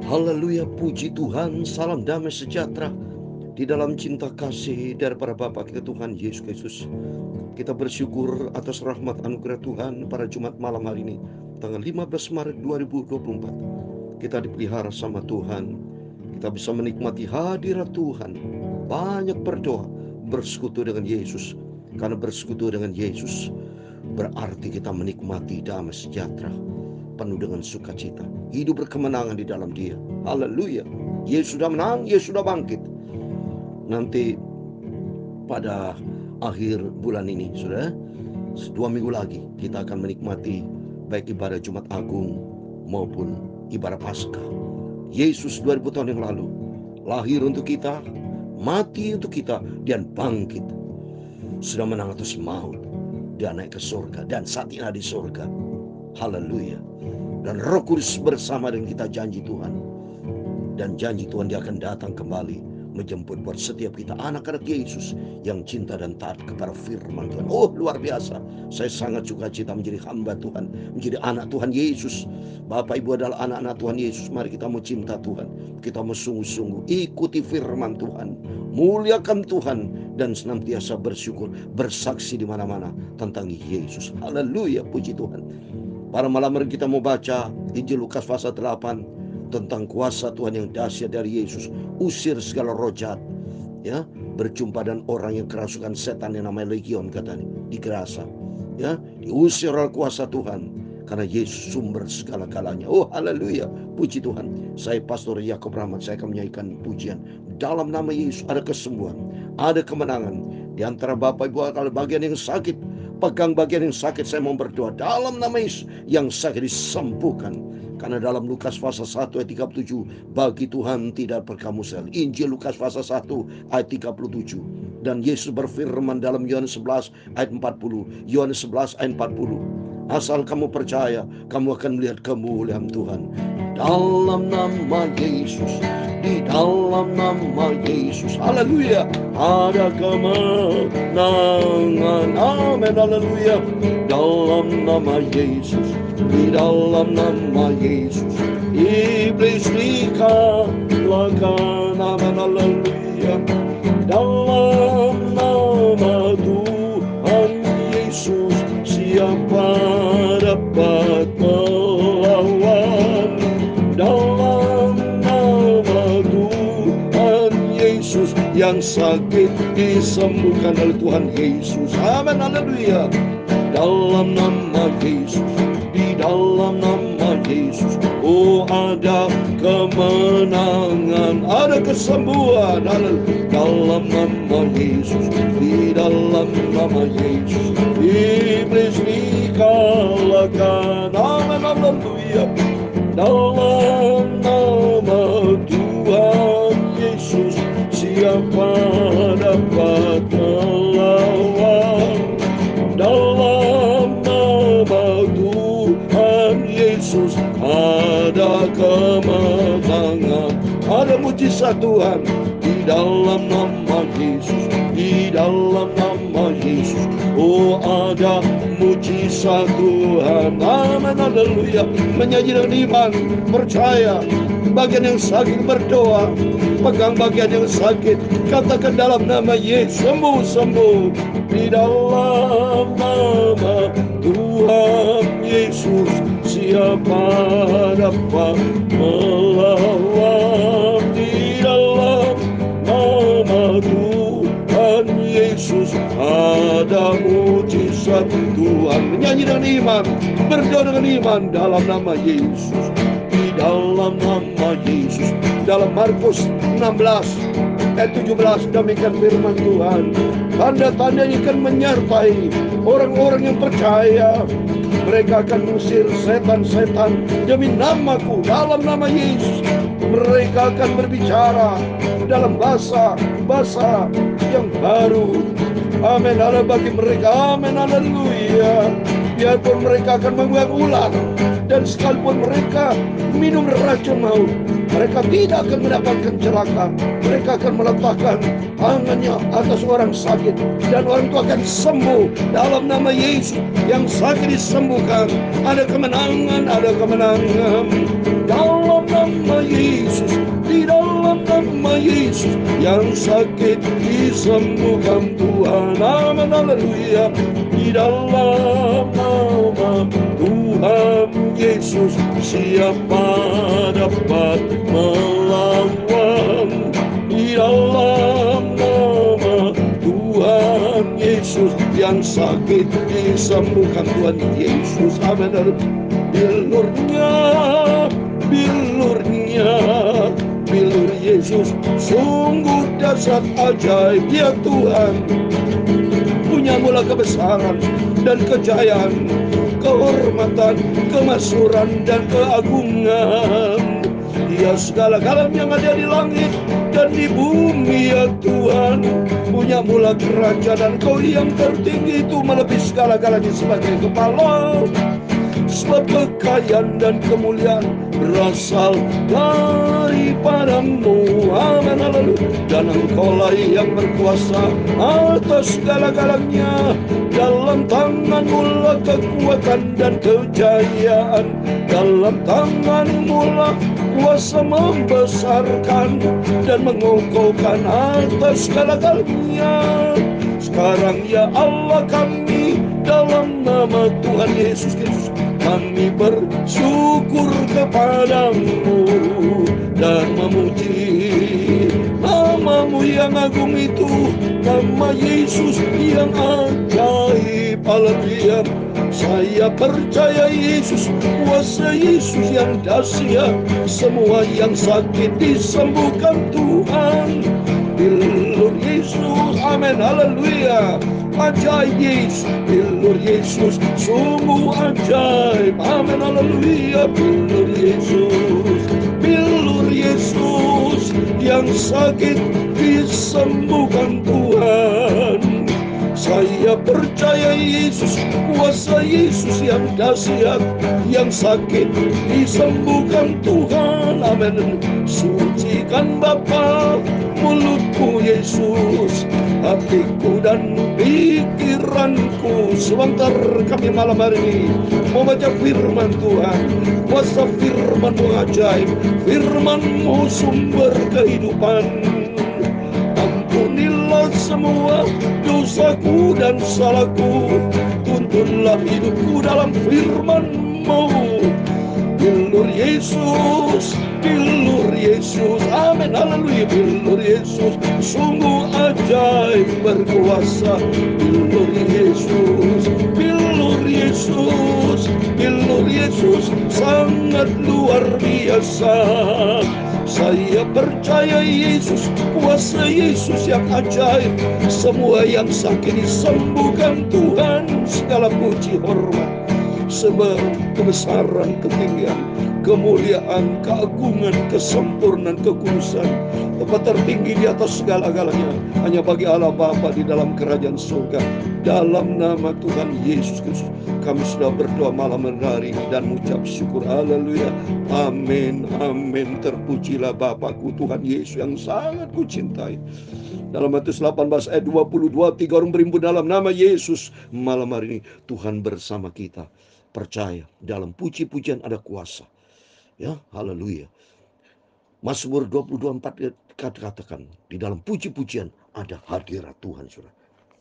Haleluya, puji Tuhan, salam damai sejahtera di dalam cinta kasih daripada Bapa kita Tuhan Yesus Kristus. Kita bersyukur atas rahmat anugerah Tuhan pada Jumat malam hari ini, tanggal 15 Maret 2024. Kita dipelihara sama Tuhan, kita bisa menikmati hadirat Tuhan, banyak berdoa, bersekutu dengan Yesus. Karena bersekutu dengan Yesus berarti kita menikmati damai sejahtera, penuh dengan sukacita, hidup berkemenangan di dalam Dia. Haleluya. Yesus sudah menang, Yesus sudah bangkit. Nanti pada akhir bulan ini, sudah 2 minggu lagi kita akan menikmati baik ibadah Jumat Agung maupun ibadah Paskah. Yesus 2000 tahun yang lalu lahir untuk kita, mati untuk kita, dan bangkit. Sudah menang atas maut, dan naik ke surga, dan saat ini ada di surga. Haleluya. Dan Roh Kudus bersama dengan kita, janji Tuhan. Dan janji Tuhan Dia akan datang kembali menjemput buat setiap kita anak-anak Yesus yang cinta dan taat kepada firman Tuhan. Oh, luar biasa. Saya sangat sukacita menjadi hamba Tuhan, menjadi anak Tuhan Yesus. Bapak Ibu adalah anak-anak Tuhan Yesus. Mari kita mau cinta Tuhan, kita mau sungguh-sungguh ikuti firman Tuhan, muliakan Tuhan, dan senantiasa bersyukur, bersaksi di mana-mana tentang Yesus. Haleluya, puji Tuhan. Pada malam hari kita mau baca Injil Lukas pasal 8 tentang kuasa Tuhan yang dahsyat dari Yesus, usir segala roh jahat, ya, berjumpa dengan orang yang kerasukan setan yang namanya Legion, katanya di Gerasa, ya, diusir oleh kuasa Tuhan karena Yesus sumber segala-galanya. Oh, haleluya, puji Tuhan. Saya Pastor Yakob Rahmat, saya akan menyanyikan pujian. Dalam nama Yesus ada kesembuhan, ada kemenangan. Di antara Bapak Ibu kalau bagian yang sakit, pegang bagian yang sakit, saya mau berdoa dalam nama Yesus, yang sakit disembuhkan. Karena dalam Lukas pasal 1 ayat 37, bagi Tuhan tidak berkamusel. Injil Lukas pasal 1 ayat 37. Dan Yesus berfirman dalam Yohanes 11 ayat 40. Yohanes 11 ayat 40. Asal kamu percaya, kamu akan melihat kemuliaan Tuhan. Dalam nama Yesus, di dalam nama Yesus, haleluya, ada kemenangan. Amin, haleluya. Dalam nama Yesus, di dalam nama Yesus, iblis dikalahkan. Amin, haleluya. Dalam nama Tuhan Yesus, siapa dapat melawan? Dalam nama Tuhan Yesus, yang sakit disembuhkan oleh Tuhan Yesus. Amin, haleluya. Dalam nama Yesus, di dalam nama Yesus, oh ada kemenangan, ada kesembuhan. Dalam nama Yesus, di dalam nama Yesus, iblis dikalahkan. Amin, haleluya. Dalam nama Tuhan Yesus, siapa dapat melawan? Dalam nama Tuhan Yesus ada kemenangan, ada mujizat Tuhan. Di dalam nama Yesus, di dalam nama Yesus, oh ada mujizat Tuhan. Amin, haleluya. Menyanyi dengan iman, percaya. Bagian yang sakit berdoa, pegang bagian yang sakit, katakan dalam nama Yesus, sembuh, sembuh. Di dalam nama Tuhan Yesus, siapa dapat melawan? Di dalam nama Tuhan Yesus ada mujizat Tuhan. Menyanyi dengan iman, berdoa dengan iman dalam nama Yesus. Di dalam nama Yesus. Dalam Markus 16 ayat 17, demikian firman Tuhan. Tanda-tanda yang akan menyertai orang-orang yang percaya. Mereka akan mengusir setan-setan demi namaku. Dalam nama Yesus, mereka akan berbicara dalam bahasa yang baru. Amin, haleluya bagi mereka. Amin, haleluya. Biarpun mereka akan membuang ular, dan sekalipun mereka minum racun maut, mereka tidak akan mendapatkan celaka. Mereka akan meletakkan tangannya atas orang sakit, dan orang itu akan sembuh dalam nama Yesus. Yang sakit disembuhkan. Ada kemenangan, ada kemenangan dalam nama Yesus. Yesus yang sakit disembuhkan Tuhan. Amin, haleluya. Di dalam nama Tuhan Yesus, siapa dapat melawan? Di dalam nama Tuhan Yesus yang sakit disembuhkan Tuhan Yesus. Amin. Bilurnya, bilurnya, bilur Yesus sungguh dahsyat ajaib. Ya Tuhan, punya mula kebesaran dan kejayaan, kehormatan, kemasyhuran dan keagungan. Ya segala-galanya yang ada di langit dan di bumi, ya Tuhan, punya mula kerajaan. Kau yang tertinggi itu melebihi segala-galanya sebagai kepala. Sebab kekayaan dan kemuliaan berasal daripadamu. Amin, haleluya. Dan Engkaulah yang berkuasa atas segala-galanya. Dalam tanganmu lah kekuatan dan kejayaan. Dalam tanganmu lah kuasa membesarkan dan mengokohkan atas segala-galanya. Sekarang ya Allah kami, dalam nama Tuhan Yesus Kristus, kami bersyukur kepadamu dan memuji namamu yang agung itu, nama Yesus yang ajaib. Haleluya. Saya percaya Yesus, kuasa Yesus yang dahsyat, semua yang sakit disembuhkan Tuhan. Bilur Yesus, amin, haleluya. Ajaib Yesus, bilur Yesus sungguh ajaib. Amin, haleluya. Bilur Yesus, bilur Yesus yang sakit disembuhkan Tuhan. Saya percaya Yesus, kuasa Yesus yang dahsyat, yang sakit disembuhkan Tuhan. Amin. Sucikan Bapa mulutku Yesus, hatiku dan pikiranku. Sebentar kami malam hari ini membaca firman Tuhan. Kuasa firman-Mu ajaib, firman-Mu sumber kehidupan. Ampunilah semua dosaku dan salahku, tuntunlah hidupku dalam firman-Mu. Bilur Yesus, bilur Yesus, amin, haleluya. Bilur Yesus sungguh ajaib berkuasa. Bilur Yesus, bilur Yesus, bilur Yesus sangat luar biasa. Saya percaya Yesus, kuasa Yesus yang ajaib, semua yang sakit disembuhkan Tuhan. Segala puji hormat, sebab kebesaran, ketinggian, kemuliaan, keagungan, kesempurnaan, kekudusan, tempat tertinggi di atas segala-galanya hanya bagi Allah Bapa di dalam kerajaan surga. Dalam nama Tuhan Yesus Kristus kami sudah berdoa malam hari ini dan mengucap syukur. Haleluya. Amin, amin. Terpujilah Bapakku Tuhan Yesus yang sangat kucintai. Dalam Matius 18 ayat 22, 3 orang berimpun dalam nama Yesus. Malam hari ini Tuhan bersama kita. Percaya dalam puji-pujian ada kuasa. Ya, haleluya. Mazmur 22:4 katakan, di dalam puji-pujian ada hadirat Tuhan, Saudara.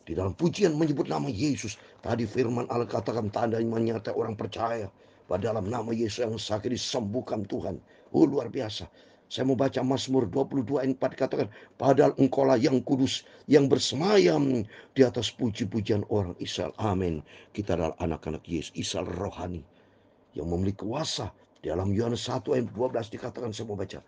Di dalam pujian menyebut nama Yesus. Tadi firman Allah katakan tanda yang menyertai orang percaya pada dalam nama Yesus yang sakit disembuhkan Tuhan. Oh, luar biasa. Saya mau baca Mazmur 22:4 katakan, padahal Engkaulah yang kudus, yang bersemayam di atas puji-pujian orang Israel. Amin. Kita adalah anak-anak Yesus, Israel rohani yang memiliki kuasa. Dalam Yohanes 1 ayat 12 dikatakan, saya mau baca.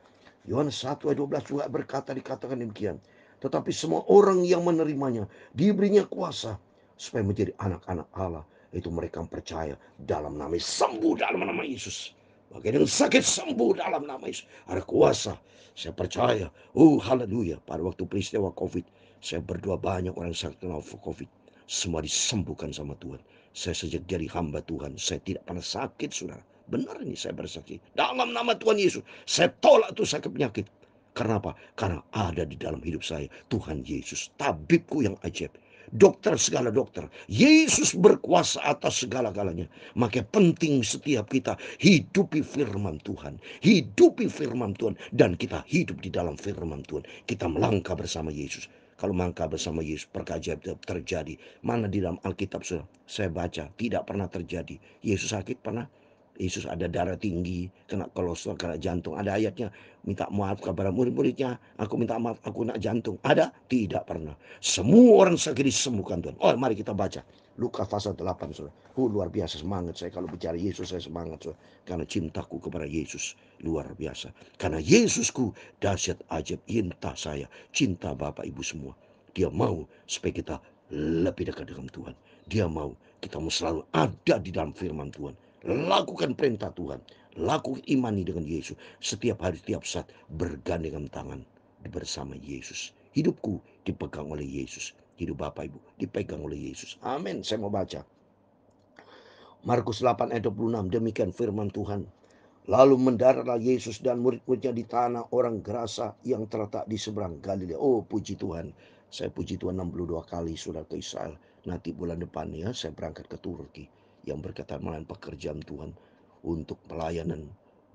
Yohanes 1 ayat 12 juga dikatakan demikian. Tetapi semua orang yang menerimanya diberinya kuasa supaya menjadi anak-anak Allah, itu mereka yang percaya dalam nama Yesus, sembuh dalam nama Yesus. Bagian yang sakit sembuh dalam nama Yesus. Ada kuasa. Saya percaya. Oh, haleluya. Pada waktu peristiwa COVID, saya berdoa banyak orang sakit kena COVID. Semua disembuhkan sama Tuhan. Saya sejak jadi hamba Tuhan, saya tidak pernah sakit, saudara. Benar ini saya bersaksi. Dalam nama Tuhan Yesus, saya tolak tuh sakit penyakit. Karena apa? Karena ada di dalam hidup saya Tuhan Yesus, tabibku yang ajaib. dokter segala dokter. Yesus berkuasa atas segala-galanya. Maka penting setiap kita hidupi firman Tuhan. Hidupi firman Tuhan. Dan kita hidup di dalam firman Tuhan. Kita melangkah bersama Yesus. Kalau melangkah bersama Yesus, perkara ajaib terjadi. Mana di dalam Alkitab saya baca, tidak pernah terjadi. Yesus sakit pernah? Yesus ada darah tinggi, kena kolesterol, kena jantung. Ada ayatnya, minta maaf kepada murid-muridnya. Aku minta maaf, aku kena jantung. Ada? Tidak pernah. Semua orang sakit disembuhkan Tuhan. Oh, mari kita baca. Lukas pasal 8, saudara. Luar biasa semangat saya kalau bicara Yesus, saya semangat, saudara. Karena cintaku kepada Yesus luar biasa. Karena Yesusku dahsyat ajaib, cinta saya, cinta Bapak Ibu semua. Dia mau supaya kita lebih dekat dengan Tuhan. Dia mau kita mau selalu ada di dalam firman Tuhan. Lakukan perintah Tuhan. Lakukan imani dengan Yesus. Setiap hari, setiap saat bergandengan tangan bersama Yesus. Hidupku dipegang oleh Yesus. Hidup Bapak Ibu dipegang oleh Yesus. Amin. Saya mau baca Markus 8 ayat 26. Demikian firman Tuhan. Lalu mendaratlah Yesus dan murid-muridnya di tanah orang Gerasa yang terletak di seberang Galilea. Oh, puji Tuhan. Saya puji Tuhan 62 kali sudah ke Israel. Nanti bulan depan ya saya berangkat ke Turki. Yang berkaitan dengan pekerjaan Tuhan untuk pelayanan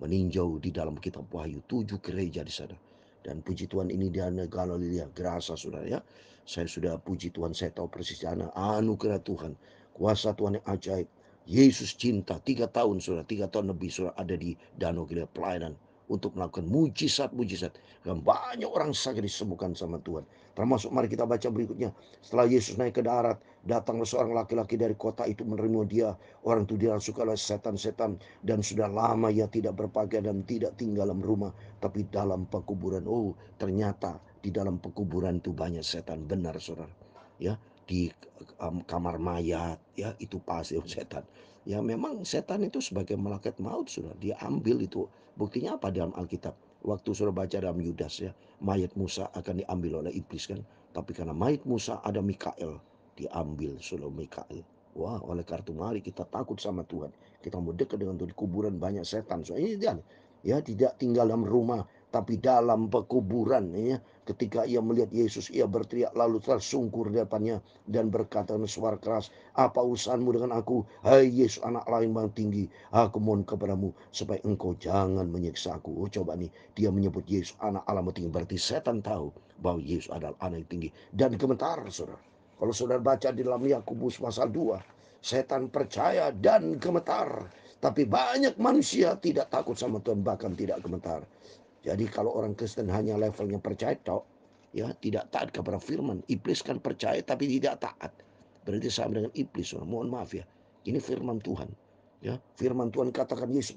meninjau di dalam kitab Wahyu 7 gereja di sana. Dan puji Tuhan ini di Galilea Gerasa saudara ya. Saya sudah puji Tuhan, saya tahu persis sana anugerah Tuhan, kuasa Tuhan yang ajaib. Yesus cinta 3 tahun sudah 3 tahun lebih sudah ada di Danau Galilea pelayanan untuk melakukan mujizat-mujizat. Dan banyak orang sakit disembuhkan sama Tuhan. Termasuk mari kita baca berikutnya. Setelah Yesus naik ke darat, datanglah seorang laki-laki dari kota itu menerima dia. Orang itu dirasuki oleh setan-setan dan sudah lama ia tidak berpakaian dan tidak tinggal dalam rumah, tapi dalam pekuburan. Oh, ternyata di dalam pekuburan itu banyak setan, benar saudara. Ya, di kamar mayat ya itu pasti setan. Ya memang setan itu sebagai malaikat maut sudah diambil itu. Buktinya apa dalam Alkitab? Waktu sudah baca dalam Yudas ya, mayat Musa akan diambil oleh iblis kan. Tapi karena mayat Musa ada Mikael, diambil sudah Mikael. Wah, oleh karena itu mari kita takut sama Tuhan. Kita mau dekat dengan Tuhan. Di kuburan banyak setan. So, ini dia ya tidak tinggal dalam rumah tapi dalam pekuburan ya. Ketika ia melihat Yesus, ia berteriak lalu tersungkur di depannya dan berkata dengan suara keras, "Apa urusanmu dengan aku, hai Yesus anak Allah yang tinggi? Aku mohon kepadamu supaya engkau jangan menyiksa aku." Oh, coba nih, dia menyebut Yesus anak Allah yang tinggi. Berarti setan tahu bahwa Yesus adalah anak yang tinggi dan gemetar, saudara. Kalau saudara baca di dalam Yakobus pasal 2, setan percaya dan gemetar. Tapi banyak manusia tidak takut sama Tuhan, bahkan tidak gemetar. Jadi kalau orang Kristen hanya levelnya percaya tok, ya tidak taat kepada firman. Iblis kan percaya tapi tidak taat. Berarti sama dengan iblis. Mohon maaf ya. Ini firman Tuhan. Ya, firman Tuhan katakan iblis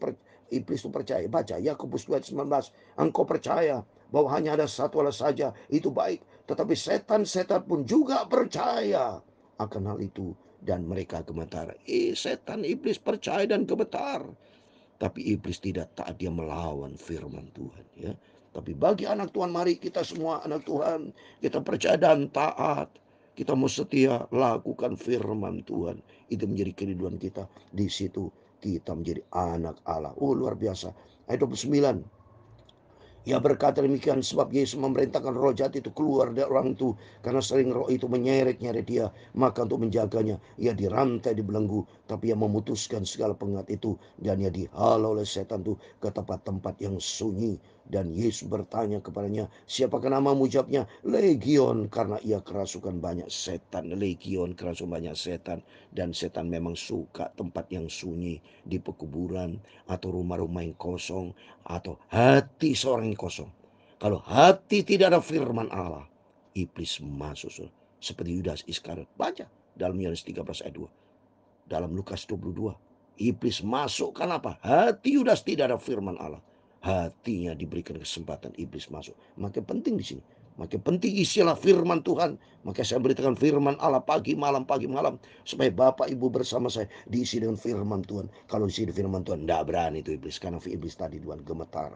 itu percaya. Baca Yakobus 2:19. Engkau percaya bahwa hanya ada satu Allah saja, itu baik. Tetapi setan-setan pun juga percaya akan hal itu dan mereka gemetar. Setan iblis percaya dan gemetar. Tapi iblis tidak taat, dia melawan firman Tuhan ya. Tapi bagi anak Tuhan, mari kita semua anak Tuhan, kita percaya dan taat. Kita mau setia lakukan firman Tuhan. Itu menjadi kehidupan kita. Di situ kita menjadi anak Allah. Oh, luar biasa. Ayat 29. Ia berkata demikian sebab Yesus memerintahkan roh jahat itu keluar dari orang itu, karena sering roh itu menyeret-nyeret dia. Maka untuk menjaganya ia dirantai, dibelenggu. Tapi ia memutuskan segala pengat itu dan ia dihalau oleh setan itu ke tempat-tempat yang sunyi. Dan Yesus bertanya kepadanya, "Siapakah namamu?" Jawabnya, "Legion," karena ia kerasukan banyak setan. Legion, kerasukan banyak setan. Dan setan memang suka tempat yang sunyi, di pekuburan atau rumah-rumah yang kosong, atau hati seorang yang kosong. Kalau hati tidak ada firman Allah, iblis masuk. Seperti Yudas Iskariot. Baca dalam Yohanes 13 ayat 2. Dalam Lukas 22. Iblis masuk karena apa? Hati Yudas tidak ada firman Allah. Hatinya diberikan kesempatan iblis masuk. Maka penting di sini. Maka penting isilah firman Tuhan. Maka saya beritakan firman Allah pagi malam. Supaya Bapak Ibu bersama saya diisi dengan firman Tuhan. Kalau diisi dengan firman Tuhan, tidak berani itu iblis. Karena iblis tadi Tuhan gemetar.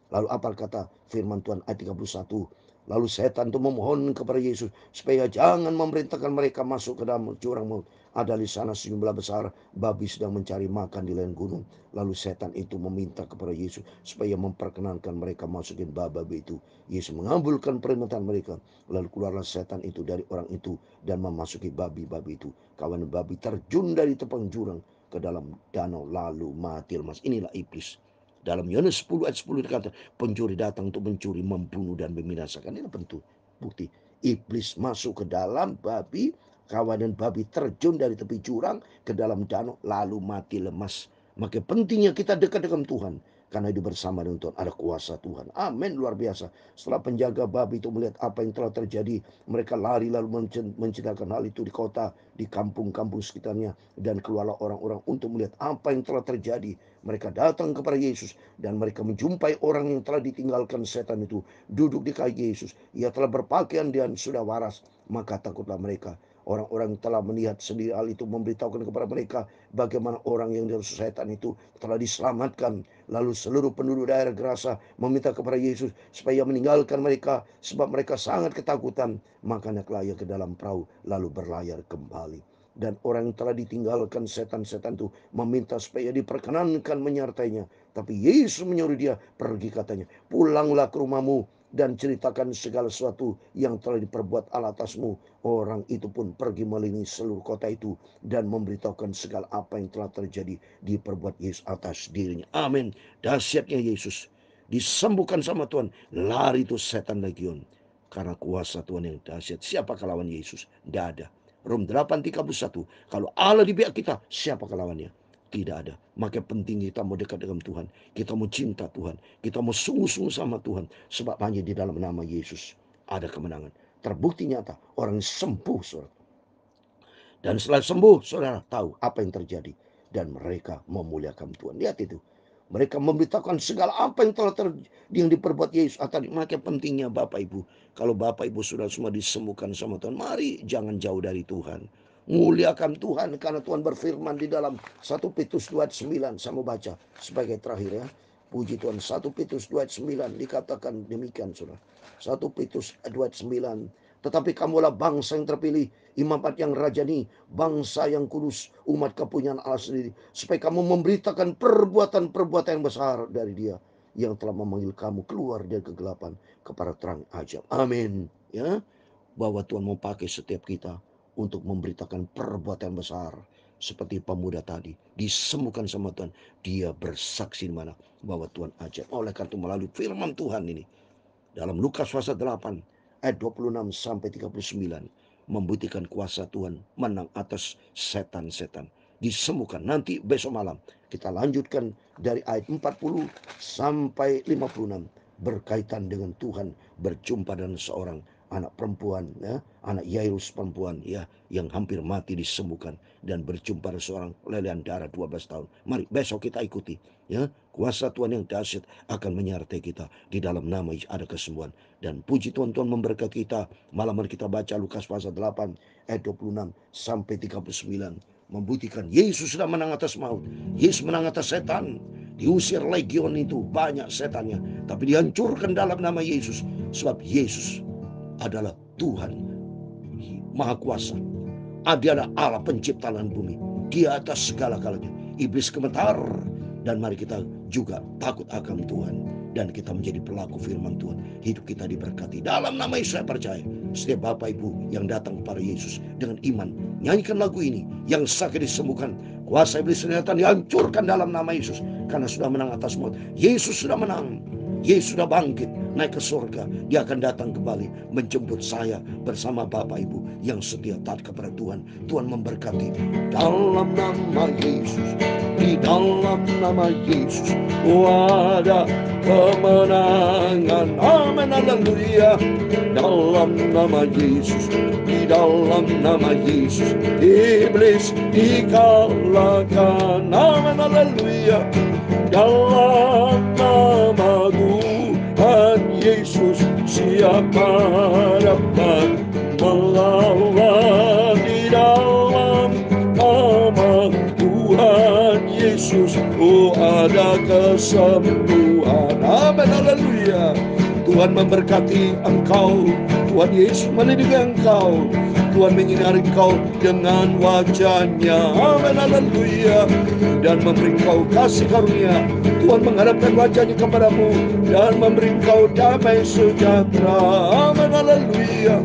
Lalu apa kata firman Tuhan ayat 31? Lalu setan itu memohon kepada Yesus supaya jangan memerintahkan mereka masuk ke dalam jurang maut. Ada di sana sejumlah besar babi sedang mencari makan di lereng gunung. Lalu setan itu meminta kepada Yesus supaya memperkenankan mereka masukin babi itu. Yesus mengabulkan permintaan mereka. Lalu keluarlah setan itu dari orang itu dan memasuki babi-babi itu. Kawan babi terjun dari tepang jurang ke dalam danau lalu mati lemas. Inilah iblis. Dalam Yohanes 10 ayat 10 dikatakan, pencuri datang untuk mencuri, membunuh dan membinasakan. Ini bentuk bukti iblis masuk ke dalam babi, kawanan babi terjun dari tepi jurang ke dalam danau lalu mati lemas. Maka pentingnya kita dekat dengan Tuhan, karena hidup bersama dengan Tuhan ada kuasa Tuhan. Amin, luar biasa. Setelah penjaga babi itu melihat apa yang telah terjadi, mereka lari lalu menceritakan hal itu di kota, di kampung-kampung sekitarnya, dan keluarlah orang-orang untuk melihat apa yang telah terjadi. Mereka datang kepada Yesus dan mereka menjumpai orang yang telah ditinggalkan setan itu duduk di kaki Yesus. Ia telah berpakaian dan sudah waras. Maka takutlah mereka. Orang-orang telah melihat sendiri hal itu, memberitahukan kepada mereka bagaimana orang yang dari setan itu telah diselamatkan. Lalu seluruh penduduk daerah Gerasa meminta kepada Yesus supaya meninggalkan mereka, sebab mereka sangat ketakutan. Maka naiklah ia ke dalam perahu lalu berlayar kembali. Dan orang yang telah ditinggalkan setan-setan itu meminta supaya diperkenankan menyertainya. Tapi Yesus menyuruh dia pergi, katanya, pulanglah ke rumahmu dan ceritakan segala sesuatu yang telah diperbuat Allah atasmu. Orang itu pun pergi melilingi seluruh kota itu dan memberitahukan segala apa yang telah terjadi diperbuat Yesus atas dirinya. Amin. Dahsyatnya Yesus disembuhkan sama Tuhan. Lari itu setan legion. Karena kuasa Tuhan yang dahsyat. Siapakah lawan Yesus? Tidak ada. Rom 8:31. Kalau Allah di pihak kita, siapakah lawannya? Tidak ada. Maka penting kita mau dekat dengan Tuhan. Kita mau cinta Tuhan. Kita mau sungguh-sungguh sama Tuhan. Sebab hanya di dalam nama Yesus ada kemenangan. Terbukti nyata. Orang sembuh, saudara. Dan setelah sembuh, saudara tahu apa yang terjadi. Dan mereka memuliakan Tuhan. Lihat itu. Mereka memberitahukan segala apa yang telah yang diperbuat Yesus. Maka pentingnya Bapak Ibu. Kalau Bapak Ibu sudah semua disembuhkan sama Tuhan, mari jangan jauh dari Tuhan. Muliakan Tuhan, karena Tuhan berfirman di dalam 1 Petrus 2 ayat 9. Saya mau baca sebagai terakhir ya. Puji Tuhan. 1 Petrus 2 ayat 9 dikatakan demikian, saudara. 1 Petrus 2 ayat 9. Tetapi kamulah bangsa yang terpilih, imamat yang rajani, bangsa yang kudus, umat kepunyaan Allah sendiri, supaya kamu memberitakan perbuatan-perbuatan yang besar dari Dia yang telah memanggil kamu keluar dari kegelapan kepada terang ajaib. Amin. Ya, bahwa Tuhan mau pakai setiap kita untuk memberitakan perbuatan besar. Seperti pemuda tadi disembuhkan sama Tuhan, dia bersaksi di mana bahwa Tuhan ajaib. Oleh karena itu melalui firman Tuhan ini dalam Lukas pasal 8 ayat 26 sampai 39 membuktikan kuasa Tuhan menang atas setan-setan, disembuhkan. Nanti besok malam kita lanjutkan dari ayat 40 sampai 56 berkaitan dengan Tuhan berjumpa dengan seorang anak perempuan, ya, anak Yairus perempuan, ya, yang hampir mati disembuhkan dan berjumpa dengan seorang lelehan darah 12 tahun. Mari besok kita ikuti, ya. Kuasa Tuhan yang dahsyat akan menyertai kita. Di dalam nama Yesus ada kesembuhan. Dan puji Tuhan, Tuhan memberkati kita. Malam hari kita baca Lukas pasal 8 ayat 26 sampai 39. Membuktikan Yesus sudah menang atas maut. Yesus menang atas setan. Diusir legion itu, banyak setannya. Tapi dihancurkan dalam nama Yesus. Sebab Yesus adalah Tuhan Maha Kuasa. Dia adalah Allah pencipta langit bumi. Dia atas segala-galanya. Iblis gemetar. Dan mari kita juga takut akan Tuhan. Dan kita menjadi pelaku firman Tuhan. Hidup kita diberkati. Dalam nama Yesus saya percaya. Setiap Bapak Ibu yang datang kepada Yesus dengan iman, nyanyikan lagu ini. Yang sakit disembuhkan. Kuasa iblis setan dihancurkan dalam nama Yesus. Karena sudah menang atas maut. Yesus sudah menang. Yesus sudah bangkit, naik ke surga. Dia akan datang kembali menjemput saya bersama Bapak Ibu yang setia taat kepada Tuhan. Tuhan memberkati. Dalam nama Yesus, di dalam nama Yesus, ada kemenangan. Amin, haleluya. Dalam nama Yesus, di dalam nama Yesus, iblis dikalahkan. Amin, haleluya. Dalam nama Tuhan Yesus, siapa dapat melawan? Di dalam nama Tuhan Yesus, oh ada kesembuhan. Amin, haleluya. Tuhan memberkati engkau. Tuhan Yesus melindungi engkau. Tuhan menyinari engkau dengan wajah-Nya. Amin, haleluya. Dan memberi engkau kasih karunia. Tuhan menghadapkan wajah-Nya kepadamu dan memberi engkau damai sejahtera. Amin, haleluya.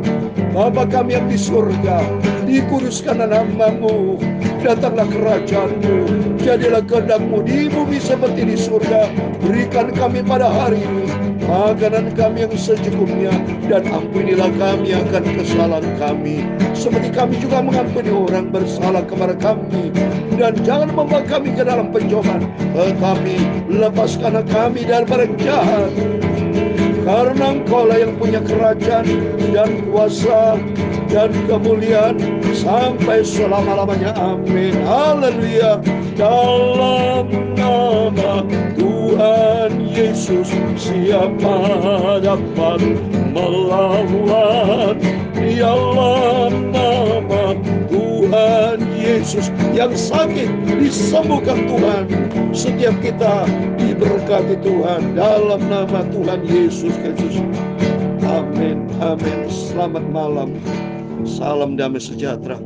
Bapa kami yang di surga, dikuduskanlah nama-Mu, datanglah kerajaan-Mu, jadilah kehendak-Mu di bumi seperti di surga. Berikan kami pada hari ini makanan kami yang secukupnya, dan ampunilah kami akan kesalahan kami, seperti kami juga mengampuni orang bersalah kepada kami. Dan jangan membawa kami ke dalam pencobaan, tetapi lepaskanlah kami daripada jahat. Karena Engkaulah yang punya kerajaan dan kuasa dan kemuliaan sampai selama-lamanya. Amin. Haleluya. Dalam nama Tuhan Yesus, siapa dapat melawan? Dalam nama Tuhan Yesus, yang sakit disembuhkan Tuhan. Setiap kita diberkati Tuhan dalam nama Tuhan Yesus Kristus. Amin, amin. Selamat malam. Salam damai sejahtera.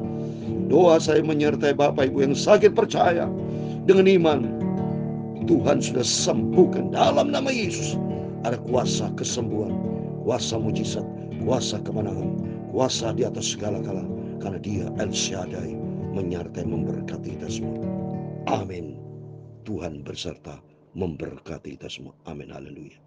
Doa saya menyertai Bapak Ibu yang sakit, percaya dengan iman. Tuhan sudah sembuhkan dalam nama Yesus. Ada kuasa kesembuhan, kuasa mujizat, kuasa kemenangan, kuasa di atas segala-gala. Karena Dia El Shaddai menyertai memberkati kita semua. Amin. Tuhan berserta memberkati kita semua. Amin. Haleluya.